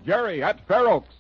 Jerry at Fair Oaks.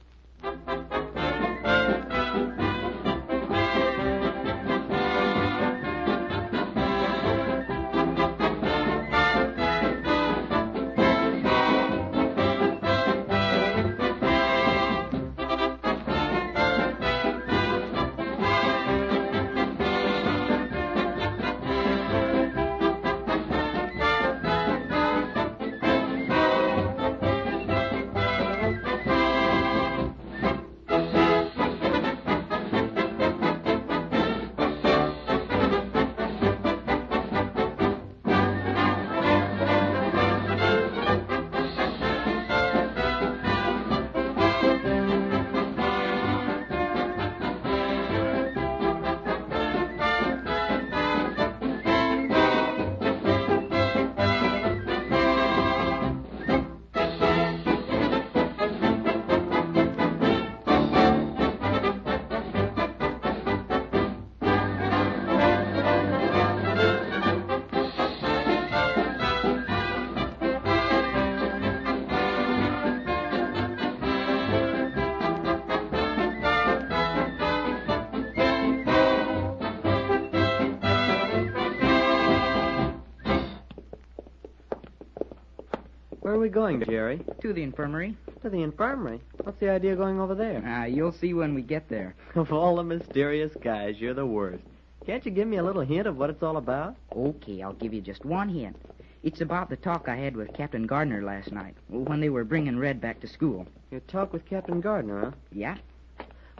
Where are we going, Jerry? To the infirmary. To the infirmary? What's the idea of going over there? You'll see when we get there. Of all the mysterious guys, you're the worst. Can't you give me a little hint of what it's all about? Okay, I'll give you just one hint. It's about the talk I had with Captain Gardner last night, when they were bringing Red back to school. Your talk with Captain Gardner, huh? Yeah?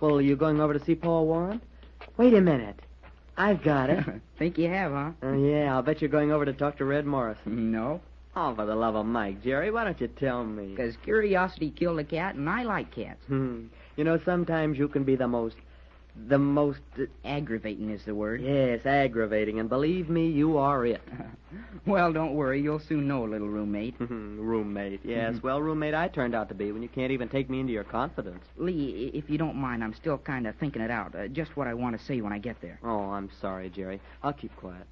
Well, are you going over to see Paul Warren? Wait a minute. I've got it. Think you have, huh? Yeah, I'll bet you're going over to talk to Red Morrison. No. Oh, for the love of Mike, Jerry, why don't you tell me? Because curiosity killed a cat, and I like cats. You know, sometimes you can be the most... Aggravating is the word. Yes, aggravating, and believe me, you are it. Well, don't worry. You'll soon know, little roommate. Roommate, yes. Well, roommate I turned out to be when you can't even take me into your confidence. Lee, if you don't mind, I'm still kind of thinking it out. Just what I want to say when I get there. Oh, I'm sorry, Jerry. I'll keep quiet.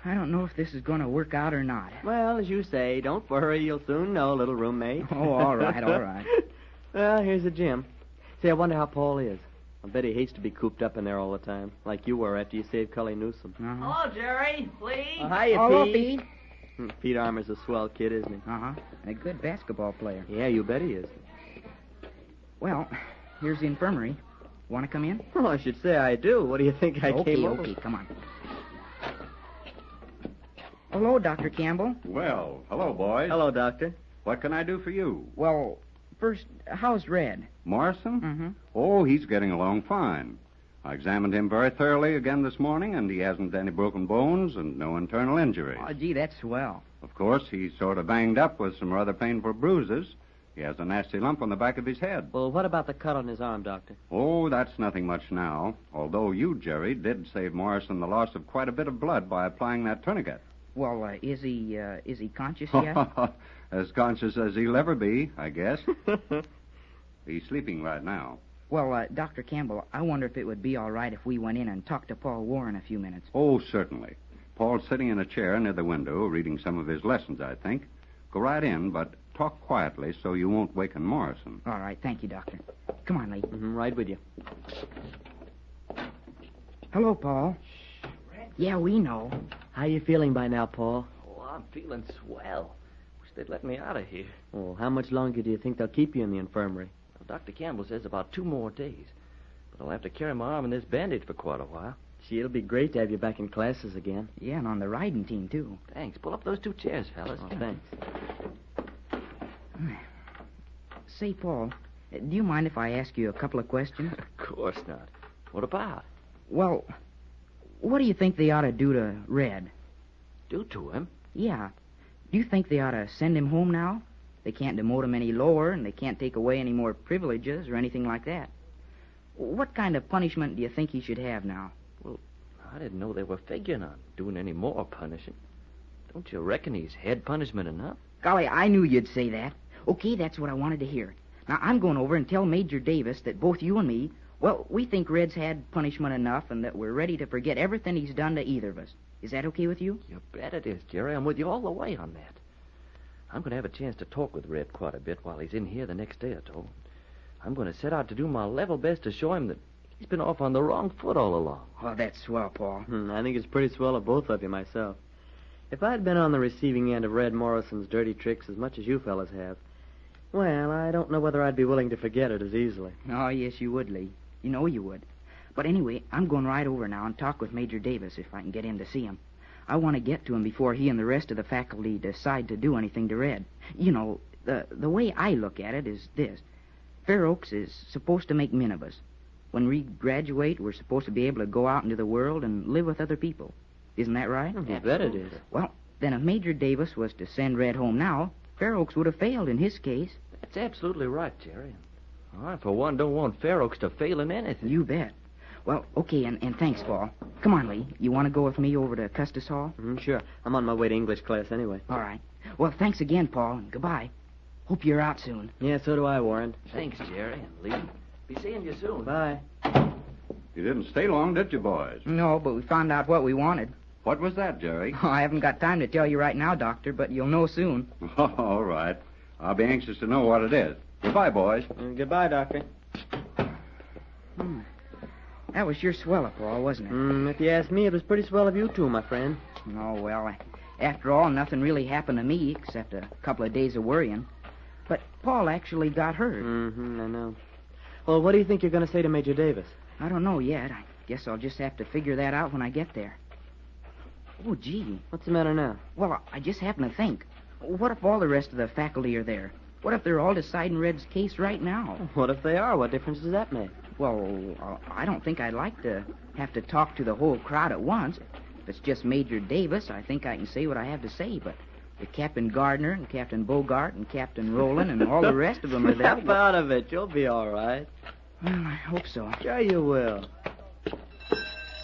I don't know if this is going to work out or not. Well, as you say, don't worry. You'll soon know, little roommate. Oh, all right, all right. Well, here's the gym. Say, I wonder how Paul is. I bet he hates to be cooped up in there all the time, like you were after you saved Cully Newsom. Hello, Jerry. Lee. Hiya, Hello, Pete. Pete. Pete Armour's a swell kid, isn't he? Uh-huh. A good basketball player. Yeah, you bet he is. Well, here's the infirmary. Want to come in? Oh, I should say I do. What do you think I came over? Okay, come on. Hello, Dr. Campbell. Well, hello, boys. Hello, Doctor. What can I do for you? Well, first, how's Red? Morrison? Mm-hmm. Oh, he's getting along fine. I examined him very thoroughly again this morning, and he hasn't any broken bones and no internal injuries. Oh, gee, that's swell. Of course, he's sort of banged up with some rather painful bruises. He has a nasty lump on the back of his head. Well, what about the cut on his arm, Doctor? Oh, that's nothing much now, although you, Jerry, did save Morrison the loss of quite a bit of blood by applying that tourniquet. Well, is he conscious yet? As conscious as he'll ever be, I guess. He's sleeping right now. Well, Dr. Campbell, I wonder if it would be all right if we went in and talked to Paul Warren a few minutes. Oh, certainly. Paul's sitting in a chair near the window, reading some of his lessons, I think. Go right in, but talk quietly so you won't waken Morrison. All right, thank you, Doctor. Come on, Lee. Right with you. Hello, Paul. Shh, Red. Yeah, we know. How you feeling by now, Paul? Oh, I'm feeling swell. Wish they'd let me out of here. Oh, how much longer do you think they'll keep you in the infirmary? Well, Dr. Campbell says about 2 more days. But I'll have to carry my arm in this bandage for quite a while. Gee, it'll be great to have you back in classes again. Yeah, and on the riding team, too. Thanks. Pull up those 2 chairs, fellas. Oh, thanks. Say, Paul, do you mind if I ask you a couple of questions? Of course not. What about? Well, what do you think they ought to do to Red? Do to him? Yeah. Do you think they ought to send him home now? They can't demote him any lower, and they can't take away any more privileges or anything like that. What kind of punishment do you think he should have now? Well, I didn't know they were figuring on doing any more punishing. Don't you reckon he's had punishment enough? Golly, I knew you'd say that. Okay, that's what I wanted to hear. Now, I'm going over and tell Major Davis that both you and me, well, we think Red's had punishment enough and that we're ready to forget everything he's done to either of us. Is that okay with you? You bet it is, Jerry. I'm with you all the way on that. I'm going to have a chance to talk with Red quite a bit while he's in here the next day or so. I'm going to set out to do my level best to show him that he's been off on the wrong foot all along. Oh, that's swell, Paul. I think it's pretty swell of both of you myself. If I'd been on the receiving end of Red Morrison's dirty tricks as much as you fellas have, well, I don't know whether I'd be willing to forget it as easily. Oh, yes, you would, Lee. You know you would. But anyway, I'm going right over now and talk with Major Davis if I can get in to see him. I want to get to him before he and the rest of the faculty decide to do anything to Red. You know, the way I look at it is this. Fair Oaks is supposed to make men of us. When we graduate, we're supposed to be able to go out into the world and live with other people. Isn't that right? You bet it is. Well, then if Major Davis was to send Red home now, Fair Oaks would have failed in his case. That's absolutely right, Jerry. I, for one, don't want Fair Oaks to fail in anything. You bet. Well, okay, and thanks, Paul. Come on, Lee. You want to go with me over to Custis Hall? Sure. I'm on my way to English class anyway. All right. Well, thanks again, Paul, and goodbye. Hope you're out soon. Yeah, so do I, Warren. Thanks, Jerry and Lee. Be seeing you soon. Bye. You didn't stay long, did you, boys? No, but we found out what we wanted. What was that, Jerry? Oh, I haven't got time to tell you right now, Doctor, but you'll know soon. All right. I'll be anxious to know what it is. Goodbye, boys. Goodbye, Doctor. That was sure swell of Paul, wasn't it? If you ask me, it was pretty swell of you two, my friend. Oh, well, after all, nothing really happened to me except a couple of days of worrying. But Paul actually got hurt. I know. Well, what do you think you're going to say to Major Davis? I don't know yet. I guess I'll just have to figure that out when I get there. Oh, gee. What's the matter now? Well, I just happened to think. What if all the rest of the faculty are there? What if they're all deciding Red's case right now? What if they are? What difference does that make? Well, I don't think I'd like to have to talk to the whole crowd at once. If it's just Major Davis, I think I can say what I have to say, but if Captain Gardner and Captain Bogart and Captain Rowland and all the rest of them are there... Snap out of it. You'll be all right. Well, I hope so. Sure you will.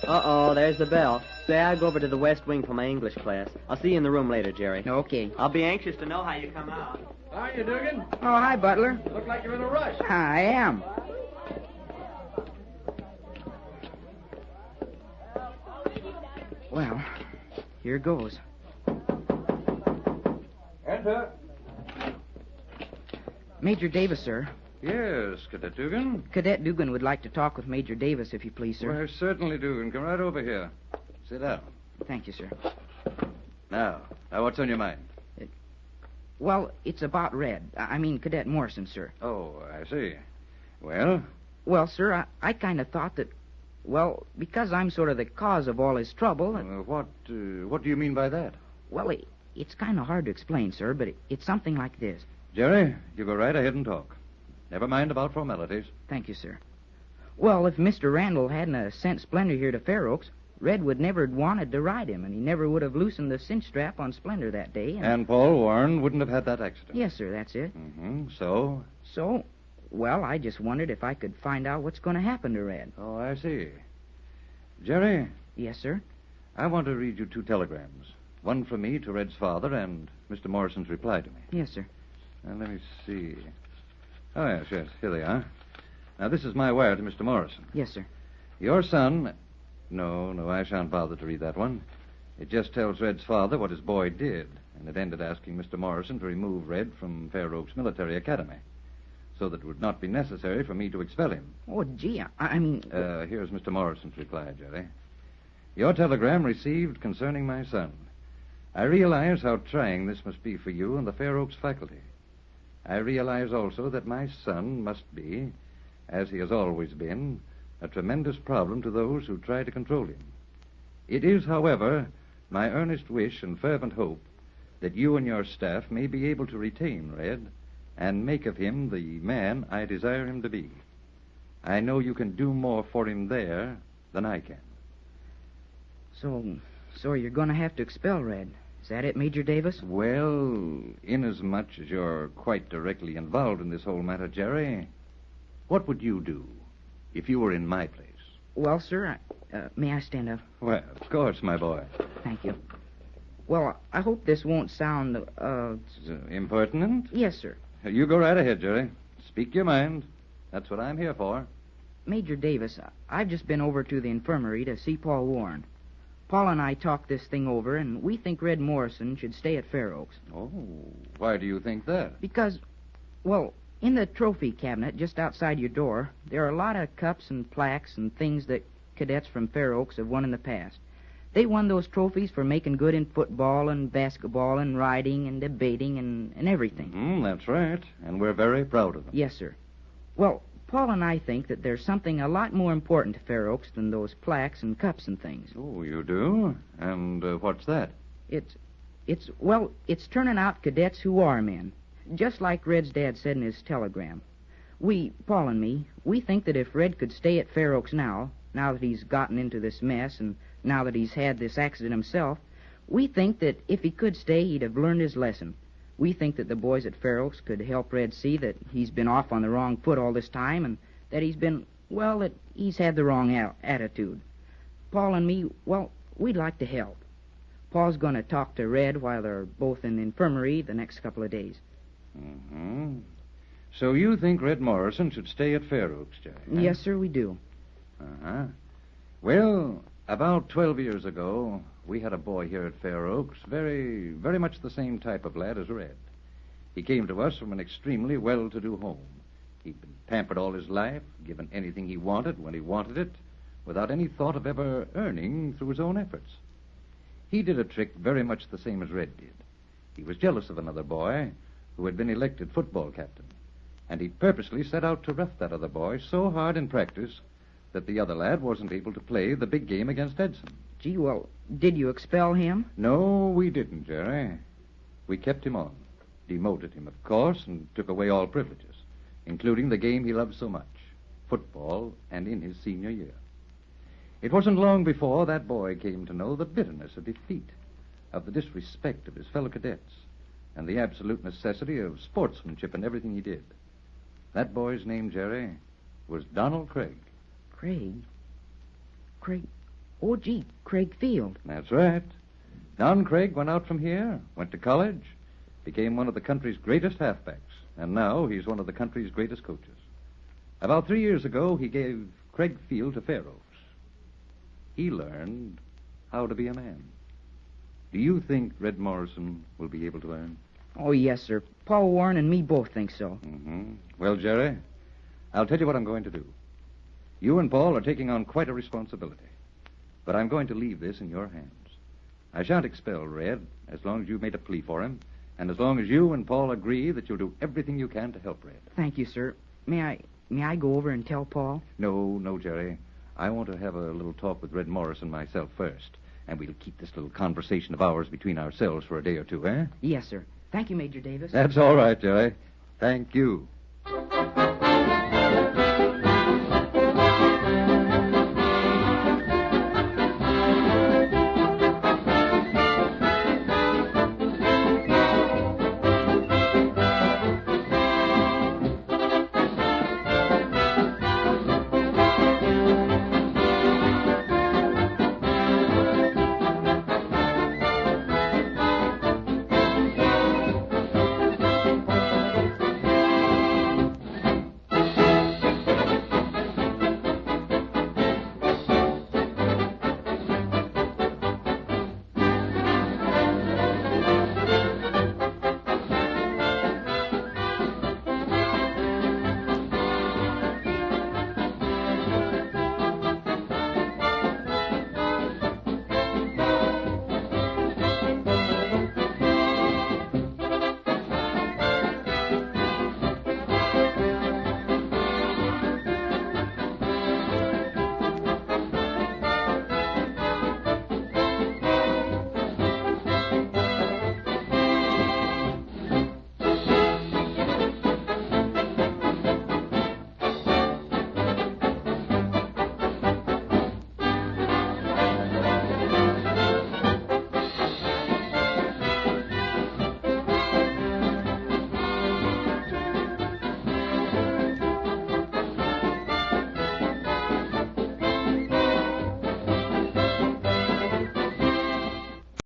Uh-oh, there's the bell. Say, I'll go over to the West Wing for my English class. I'll see you in the room later, Jerry. Okay. I'll be anxious to know how you come out. Hi, you Dugan. Oh, hi, Butler. Look like you're in a rush. I am. Well, here goes. Enter. Major Davis, sir. Yes, Cadet Dugan. Cadet Dugan would like to talk with Major Davis, if you please, sir. Well, certainly, Dugan. Come right over here. Sit down. Thank you, sir. Now, what's on your mind? Well, it's about Red. I mean, Cadet Morrison, sir. Oh, I see. Well? Well, sir, I kind of thought that, well, because I'm sort of the cause of all his trouble... What do you mean by that? Well, it's kind of hard to explain, sir, but it's something like this. Jerry, you go right ahead and talk. Never mind about formalities. Thank you, sir. Well, if Mr. Randall hadn't sent Splendor here to Fair Oaks, Red would never have wanted to ride him, and he never would have loosened the cinch strap on Splendor that day. And Paul Warren wouldn't have had that accident. Yes, sir, that's it. So? So, well, I just wondered if I could find out what's going to happen to Red. Oh, I see. Jerry? Yes, sir? I want to read you 2 telegrams. One from me to Red's father and Mr. Morrison's reply to me. Yes, sir. Now, let me see. Oh, yes. Here they are. Now, this is my wire to Mr. Morrison. Yes, sir. Your son... No, I shan't bother to read that one. It just tells Red's father what his boy did, and it ended asking Mr. Morrison to remove Red from Fair Oaks Military Academy, so that it would not be necessary for me to expel him. Oh, gee, I mean... Here's Mr. Morrison's reply, Jerry. Your telegram received concerning my son. I realize how trying this must be for you and the Fair Oaks faculty. I realize also that my son must be, as he has always been, a tremendous problem to those who try to control him. It is, however, my earnest wish and fervent hope that you and your staff may be able to retain Red and make of him the man I desire him to be. I know you can do more for him there than I can. So you're going to have to expel Red. Is that it, Major Davis? Well, inasmuch as you're quite directly involved in this whole matter, Jerry, what would you do if you were in my place? Well, sir, may I stand up? Well, of course, my boy. Thank you. Well, I hope this won't sound, Impertinent? Yes, sir. You go right ahead, Jerry. Speak your mind. That's what I'm here for. Major Davis, I've just been over to the infirmary to see Paul Warren. Paul and I talked this thing over, and we think Red Morrison should stay at Fair Oaks. Oh, why do you think that? Because, well, in the trophy cabinet just outside your door, there are a lot of cups and plaques and things that cadets from Fair Oaks have won in the past. They won those trophies for making good in football and basketball and riding and debating and everything. That's right. And we're very proud of them. Yes, sir. Well, Paul and I think that there's something a lot more important to Fair Oaks than those plaques and cups and things. Oh, you do? And what's that? It's turning out cadets who are men. Just like Red's dad said in his telegram. Paul and me, we think that if Red could stay at Fair Oaks now that he's gotten into this mess and now that he's had this accident himself, we think that if he could stay, he'd have learned his lesson. We think that the boys at Fair Oaks could help Red see that he's been off on the wrong foot all this time and that that he's had the wrong attitude. Paul and me, we'd like to help. Paul's going to talk to Red while they're both in the infirmary the next couple of days. So you think Red Morrison should stay at Fair Oaks, Jerry? Huh? Yes, sir, we do. Well, about 12 years ago, we had a boy here at Fair Oaks, very, very much the same type of lad as Red. He came to us from an extremely well-to-do home. He'd been pampered all his life, given anything he wanted when he wanted it, without any thought of ever earning through his own efforts. He did a trick very much the same as Red did. He was jealous of another boy who had been elected football captain, and he purposely set out to rough that other boy so hard in practice that the other lad wasn't able to play the big game against Edson. Gee, did you expel him? No, we didn't, Jerry. We kept him on, demoted him, of course, and took away all privileges, including the game he loved so much, football, and in his senior year. It wasn't long before that boy came to know the bitterness of defeat, of the disrespect of his fellow cadets, and the absolute necessity of sportsmanship in everything he did. That boy's name, Jerry, was Donald Craig. Craig? Oh, gee, Craig Field. That's right. Don Craig went out from here, went to college, became one of the country's greatest halfbacks, and now he's one of the country's greatest coaches. About 3 years ago, he gave Craig Field to Fair Oaks. He learned how to be a man. Do you think Red Morrison will be able to learn? Oh, yes, sir. Paul Warren and me both think so. Well, Jerry, I'll tell you what I'm going to do. You and Paul are taking on quite a responsibility, but I'm going to leave this in your hands. I shan't expel Red as long as you've made a plea for him, and as long as you and Paul agree that you'll do everything you can to help Red. Thank you, sir. May I go over and tell Paul? No, Jerry. I want to have a little talk with Red Morrison myself first, and we'll keep this little conversation of ours between ourselves for a day or two, eh? Yes, sir. Thank you, Major Davis. That's all right, Jerry. Thank you.